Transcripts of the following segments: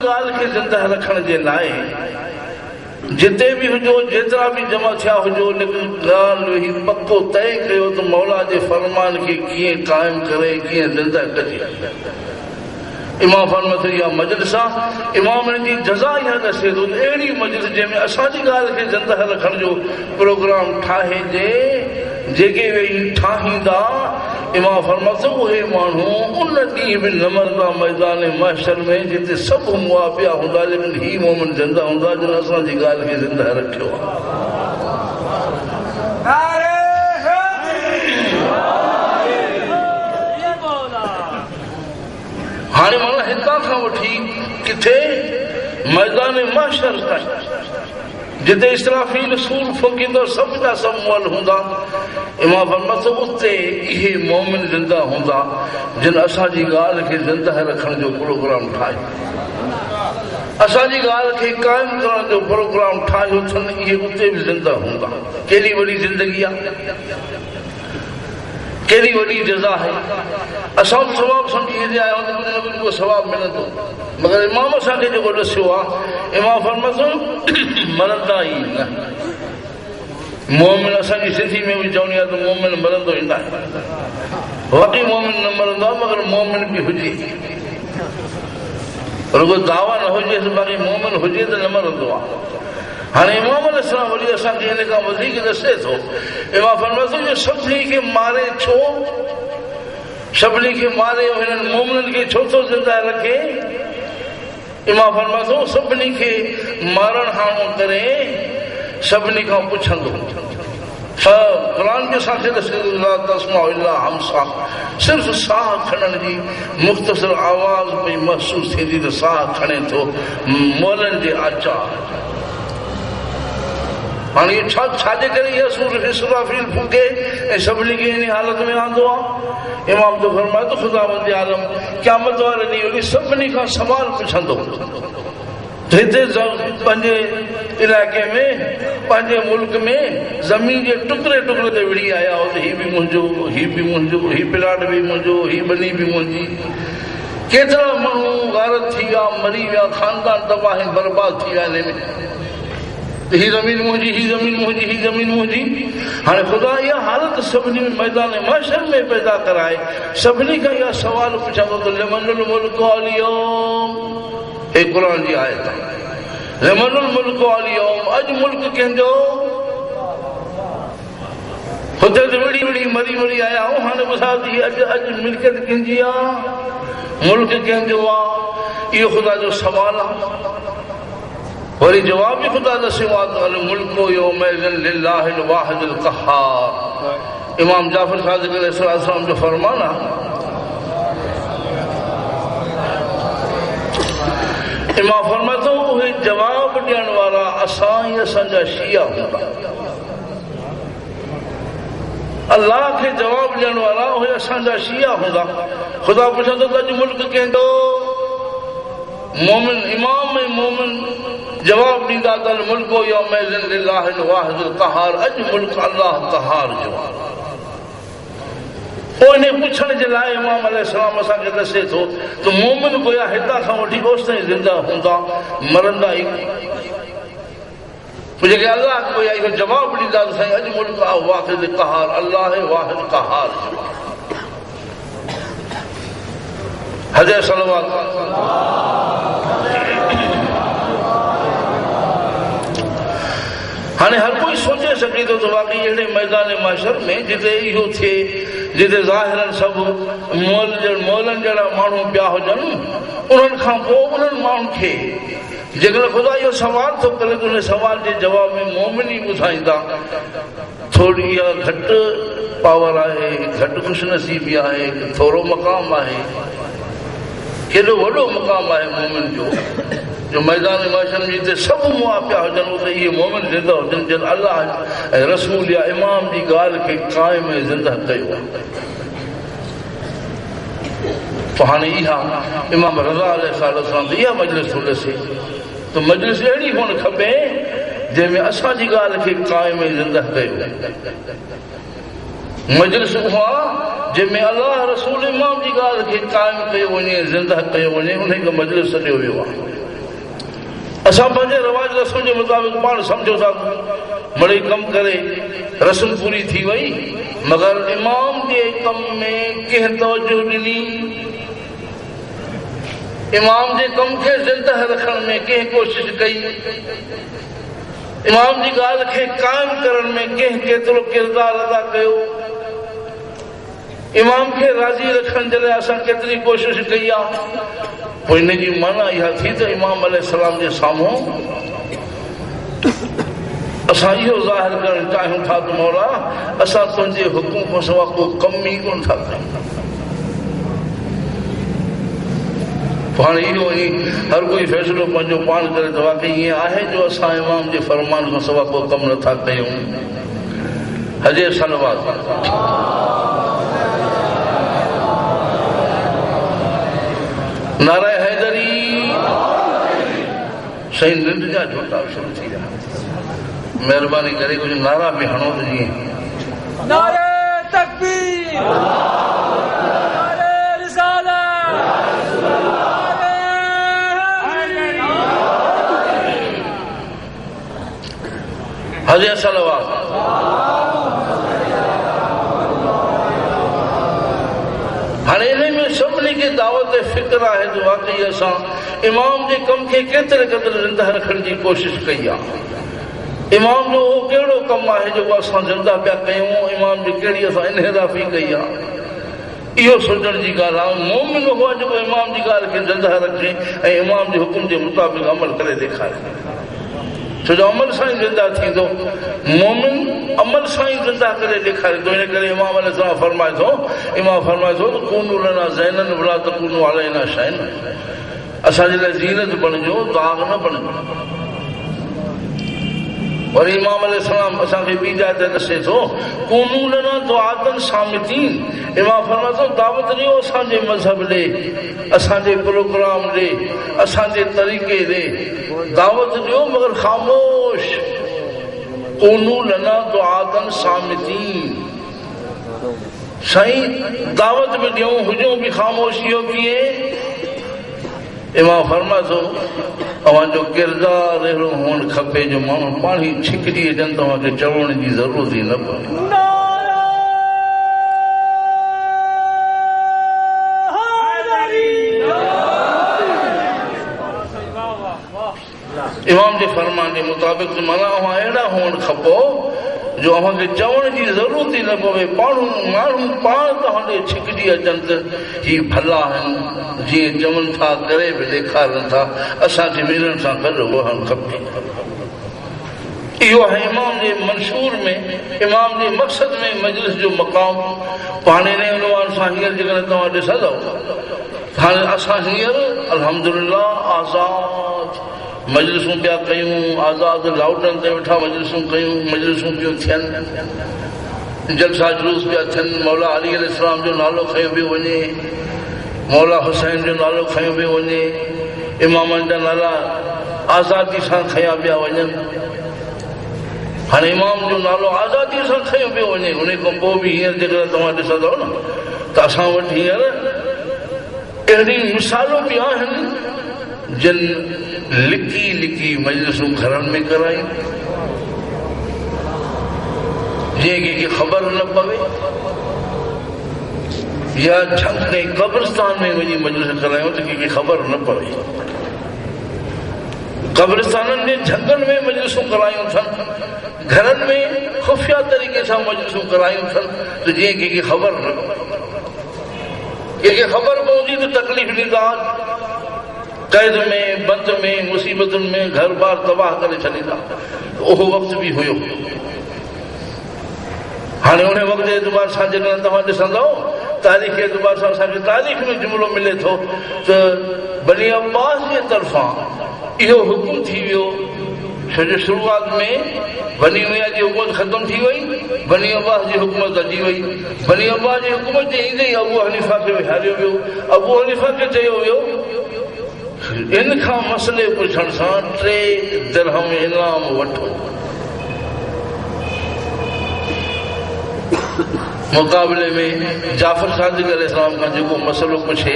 गाल के जिंदा रखण जे लाए जिते भी हुजो जेतरा भी जमा थिया हुजो लेकिन गाल ही पक्को तय कयो तो मौला जे फरमान के किए कायम करे किए जिंदा कजे इमाम फरमाते या मजलिस इमाम जी जज़ा या दसे तो एड़ी मजलिस जे में असाजी गाल के जिंदा रखण जो प्रोग्राम ठाहे जे जेके वे ठाहींदा इमाम फरमाते उहे मानू उन दी भी नमरदा मैदान महशर में जिते सब मुआफिया हुंदा लेकिन ही मोमिन जिंदा हुंदा जिन असाजी गाल के जिंदा रखियो हाणे माना हितां खां वठी किथे मैदान महशर ताईं जिते इस्राफील सूर फूकींदो सब जा सब मुअल हुंदा इमाम फरमाते उते इहे मोमिन जिंदा हुंदा जिन असांजी गाल के जिंदा रखण जो प्रोग्राम ठाहियो असांजी गाल के कायम करण जो प्रोग्राम ठाहियो थन इहे उते भी जिंदा हुंदा केड़ी वॾी जिंदगी आहे केड़ी वॾी जज़ा है असां सवाब समझी दे आयो त को सवाब मिलंदो मगर इमाम असां के जो दस्यो आहे इमाम फरमातो मरंदा ही न मोमिन असांजी सिंधी में भी चवणी आहे त मोमिन मरंदो ई न वाकई मोमिन न मरंदो मगर मोमिन भी हुजे रुगो दावा न हुजे बाक़ी मोमिन हुजे त न मरंदो आहे हाँ इमाम अलैहिस्सलाम वरी असांखे इन खां वधीक दसे थो इमाम फरमातो जो सभिनी खे मारे छो सभिनी खे मारे हिननि मोमिननि खे छो थो ज़िंदा रखे इमाम फरमातो सभिनी खे मारण हाणो करे सभिनी खां पुछंदो कुरान के साथ सिर्फ साह खणण जी मुख्तसर आवाज़ पई महसूस थींदी त साह खणे थो मोलनि जे आचार हाँ ये छाजे करे ये इस्राफील फूके ऐं सभिनी खे इन हालत में आंदो आहे इमाम तो फरमाए तो खुदावंद आलम क़यामत वारे ॾींहुं वरी सभिनी खां सवाल पुछंदो तो हिते पंहिंजे इलाइक़े में पंहिंजे मुल्क में ज़मीन जे टुकड़े टुकड़े ते विड़ी आया हो त ही बि मुंहिंजो ही बि मुंहिंजो ही प्लाट बि मुंहिंजो ही बनी बि मुंहिंजी केतिरा माण्हू गारत थी विया मरी विया ख़ानदान तबाह बर्बाद थी विया हिन में ही ज़मीन मुंहिंजी ही ज़मीन मुंहिंजी ही ज़मीन मुंहिंजी हाणे ख़ुदा इहा हालत सभिनी में मैदान महशर में पैदा कराए सभिनी खां इहा सवाल पुछंदो त लिमनुल मुल्क अल-यौम हे क़ुरान जी आयत लिमनुल मुल्क अल-यौम अॼु मुल्क कंहिंजो हुते त विड़ी विड़ी मरी मरी आया ऐं हाणे ॿुधायो थी अॼु मिल्कियत कंहिंजी आहे मुल्क कंहिंजो आहे इहो ख़ुदा जो सवाल आहे वरी जवाब भी खुदा दस्यो आहे मुल्क यौमइज़िन लिल्लाहिल वाहिदिल क़हार इमाम जाफर सादिक़ अलैहिस्सलाम जो फरमान आहे इमाम फरमातो उहे जवाब ॾियण वारा असां ई असांजा शिया हूंदा अल्लाह के जवाब ॾियण वारा उहे असांजा शिया हूंदा ख़ुदा पुछंदो त अॼु मुल्क कंहिंजो मोमिन इमाम ऐं मोमिन जवाब ॾींदा त मुल्क यौमइज़िन लिल्लाहिल वाहिदिल क़हार अॼु मुल्क अल्लाह क़हार जो पोइ इन पुछण जे लाइ इमाम अलैहिस्सलाम असांखे दसे थो त मोमिन गोया हितां खां वठी ओसिताईं ज़िंदा हूंदा मरंदा ई पोइ जेके अल्लाह गोया इहो जवाब ॾींदा त साईं अॼु मुल्क वाहिद क़हार अल्लाह वाहिद क़हार हज़रत सल्लल्लाहु हाणे हर कोई सोचे सके थो त वाकई अहिड़े मैदान महशर में जिते इहो थिए जिते ज़ाहिरन सभु मोलनि जहिड़ा माण्हू पिया हुजनि उन्हनि खां पोइ उन्हनि माण्हुनि खे जेकॾहिं ख़ुदा इहो सवाल थो करे त उन सवाल जे जवाब में मोमिन ई ॿुधाईंदा थोरी इहा घटि पावर आहे घटि ख़ुशनसीबी आहे थोरो मक़ाम आहे केॾो वॾो मक़ाम आहे मोमिन जो मैदान महशर में जिते सभु मुआ पिया हुजनि उते इहे मोमिन ज़िंदा हुजनि जिन अल्लाह ऐं रसूल या इमाम जी ॻाल्हि खे क़ाइम ऐं ज़िंदा कयो आहे पोइ हाणे इहा इमाम रज़ा अलैहिस्सलाम इहा मजलिस थो ॾिसे त मजलिस अहिड़ी हुअणु खपे जंहिंमें असांजी ॻाल्हि खे क़ाइम ऐं ज़िंदा कयो मजलिस उहा जंहिंमें अल्लाह रसूल इमाम जी ॻाल्हि खे क़ाइम कयो वञे ज़िंदा कयो वञे उन खे मजलिस सॾियो वियो आहे असां पंहिंजे रवाज रस्म जे मुताबिक़ पाण सम्झो था मिड़ई कम करे रस्म पूरी थी वई, मगर इमाम जे कम में कंहिं तवजो ॾिनी, इमाम जे कम खे ज़िंदा रखण में कंहिं कोशिश कई, इमाम जी ॻाल्हि खे क़ाइम करण में कंहिं केतिरो किरदार अदा कयो, इमाम खे राज़ी रखण जे लाइ असां केतिरी कोशिश कई आहे। पोइ इन जी माना इहा थी त इमाम अलैहिस्सलाम जे साम्हूं असां इहो ज़ाहिर करणु चाहियूं था त मौला असां तुंहिंजे हुकुम खां सवाइ को कम ई कोन था कयूं। हाणे इहो ई हर कोई फ़ैसिलो पंहिंजो पाण करे त वाकई ईअं आहे जो असां इमाम जे फ़रमान खां सवाइ को कमु नथा कयूं। हजे सलवात नारा हैदरी सही निंड जा झोटा शुरू थी विया। महिरबानी करे कुछ नारा बि हणो त जीअं नारे तकबीर, नारे रिसालत, हजे सलवात। हाणे इन में सभिनी खे दावत फिक्र आहे जो वाकई असां इमाम जे कम खे केतिरे क़दुरु ज़िंदा रखण जी कोशिश कई आहे। इमाम जो उहो कहिड़ो कमु आहे जेको असां ज़िंदा पिया कयूं, इमाम जी कहिड़ी असां इनहराफ़ी कई आहे, इहो सोचण जी ॻाल्हि आहे। मोमिन उहो आहे जेको इमाम जी ॻाल्हि खे ज़िंदा रखे ऐं इमाम जे हुकुम जे मुताबिक़ अमल करे ॾेखारे, छो जो अमल सां ई ज़िंदा थींदो। मोमिन अमल सां ई ज़िंदा करे ॾेखारे थो। इन करे इमाम अलैहिस्सलाम फरमाए थो, इमाम फरमाए थो त कूनू लना ज़ैनन वला तकूनू अलैना शैन, असांजे लाइ ज़ीनत बणिजो, दाग़ न बणिजो। और इमाम अलैहिस्सलाम असांखे ॿी जाइ ते ॾसे थो, कूनू लना दुआतन सामितीन, इमाम फरमाए थो दावत ॾियो असांजे मज़हब ॾे, असांजे प्रोग्राम ॾे, असांजे तरीक़े ॾे दावत ॾियो, मगर ख़ामोश। कूनू लना दुआतन सामितीन, साईं दावत बि ॾियूं हुजूं बि ख़ामोश। इहो कीअं? इमाम फरमाए थो अवांजो किरदार अहिड़ो हुअणु खपे जो माण्हू पाण ई छिकजी अचनि, तव्हांखे चवण जी ज़रूरत ई न पवे। इमाम जे फरमान जे मुताबिक़ माना अवां अहिड़ा हुअणु खपो जो अव्हांखे चवण जी ज़रूरत ई न पवे, माण्हू पाण तव्हांखे छिकजी अचनि त ही भला आहिनि, जीअं चवनि था करे बि ॾेखारनि था, असांखे मिलण सां गॾु हुअणु खपे। इहो आहे इमाम जे मंशूर में, इमाम जे मक़सद में मजलिस जो मक़ाम। पाण इन उनवान सां हींअर जेकॾहिं तव्हां ॾिसंदव, हाणे असां हींअर अल्हम्दुलिल्लाह आज़ाद मजलिसूं पिया कयूं, आज़ाद लाउडनि ते वेठा मजलिसूं कयूं, मजलिसूं पियूं थियनि, जलसा जुलूस पिया थियनि, मौला अली अलैहिस्सलाम जो नालो खयो पियो वञे, मौला हुसैन जो नालो खयो पियो वञे, इमामनि जा नाला आज़ादी सां खया पिया वञनि। हाणे इमाम जो नालो आज़ादी सां खयो पियो वञे, उन खां पोइ बि हींअर जेकॾहिं तव्हां ॾिसंदव न त असां वटि हींअर अहिड़ी मिसालूं बि आहिनि जिन लिकी लिकी मजलिसूं घरनि में करायूं, जीअं कंहिंखे ख़बर न पवे, या झंग कब्रिस्तान में वञी मजलिस करायूं त कंहिंखे ख़बर न पवे। कब्रिस्ताननि में झंगनि में मजलिसूं करायूं अथनि, घरनि में खुफ़िया तरीक़े सां मजलिसूं करायूं अथनि त जीअं कंहिंखे ख़बर न पवे। कंहिंखे ख़बर पवंदी त तकलीफ़ ॾींदा, कैद में, बंद में, मुसीबतुनि में घर बार तबाह करे छॾींदा। उहो वक़्तु बि हुयो। हाणे उन वक़्त जे एतबार सां जेकॾहिं तव्हां ॾिसंदव, तारीख़ जे एतबार सां असांखे तारीख़ में जुमिलो मिले थो त बनी अब्बास जे तरफ़ां इहो हुकुम थी वियो, छो जो शुरूआत में बनी उमैया जी हुकूमत ख़तम थी वई, बनी अब्बास जी हुकूमत अची वई। बनी अब्बास जी हुकूमत जे ईंदे ई अबू हनीफ़ा खे विहारियो वियो। अबू हनीफ़ा खे चयो वियो इन खां मसइले पुछण सां 3 दिरहम इनाम वठो। मुक़ाबले में जाफ़र सादिक़ अलैहिस्सलाम खां जेको मसइलो पुछे,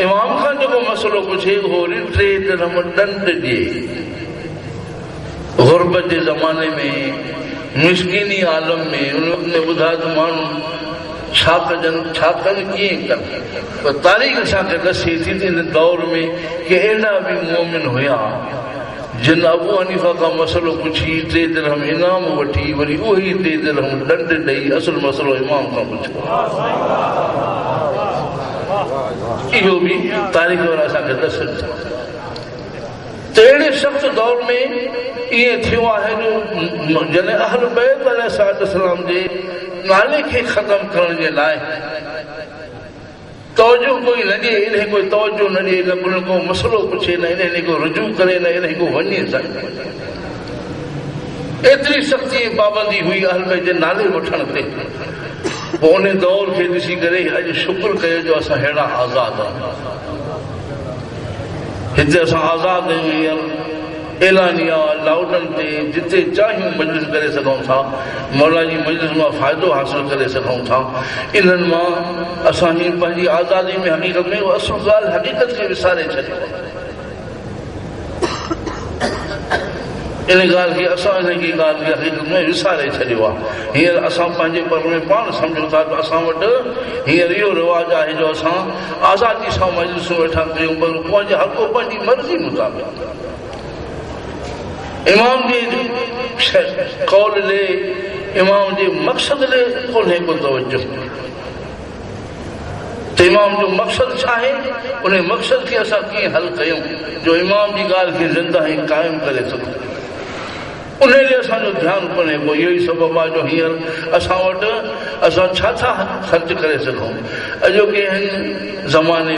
इमाम खां जेको को मसलो पुछे हो टे तरह दंड ॾिए गुरबत के ज़माने में मिसकिनी आलम में उन वक़्त में ॿुधा त माण्हू छा कनि कीअं कनि पर तारीख़ असांखे ॾसे थी त इन दौर में कि अहिड़ा बि मोमिन हुया जिन अबू हनीफा का मसलो पुछी टे दिरहम इनाम वठी वरी उही टे दिरहम दंड ॾेई असुल मसलो इमाम खां पुछो इहो बि तारीख़ वारा असांखे ॾसनि था त अहिड़े सख़्त दौर में ईअं थियो आहे जो जॾहिं अहल बैत अलैहिस्सलाम जे नाले खे ख़तम करण जे लाइ तवजो कोई न ॾिए इन्हें कोई तवजो न ॾिए न को मसलो पुछे न इन्हें को रुजू करे न इन्हें को वञे एतिरी सख़्ती पाबंदी हुई अहल बैत जे नाले वठण ते पोइ उन दौर खे ॾिसी करे अॼु शुक्र कयो जो असां अहिड़ा आज़ाद आहियूं हिते असां आज़ाद आहियूं एलानिया लाउडन ते जिते चाहियूं मजलिस करे सघूं था मौला जी मजलिस मां फ़ाइदो हासिल करे सघूं था इन्हनि मां असां ही पंहिंजी आज़ादी में हक़ीक़त में असुल ॻाल्हि हक़ीक़त खे विसारे छॾियो इन ॻाल्हि खे असां इन ॻाल्हि खे हक़ीक़त में विसारे छॾियो आहे हींअर असां पंहिंजे पर में पाण सम्झूं था त असां वटि हींअर इहो रिवाज आहे जो असां आज़ादी सां मजलिसूं वेठा कयूं पर पंहिंजे हक़ पंहिंजी मर्ज़ी मुताबिक़ इमाम जे कौल ले इमाम जे मक़सद ले कोन्हे को तवज्जो त इमाम जो मक़सद छा आहे उन मक़सद खे असां कीअं हल कयूं जो इमाम जी ॻाल्हि खे ज़िंदा ऐं क़ाइमु करे सघूं उन ते असांजो ध्यानु कोन्हे को इहो ई सबबु आहे जो हींअर असां वटि असां छा ख़र्च करे सघूं अॼोके हिन ज़माने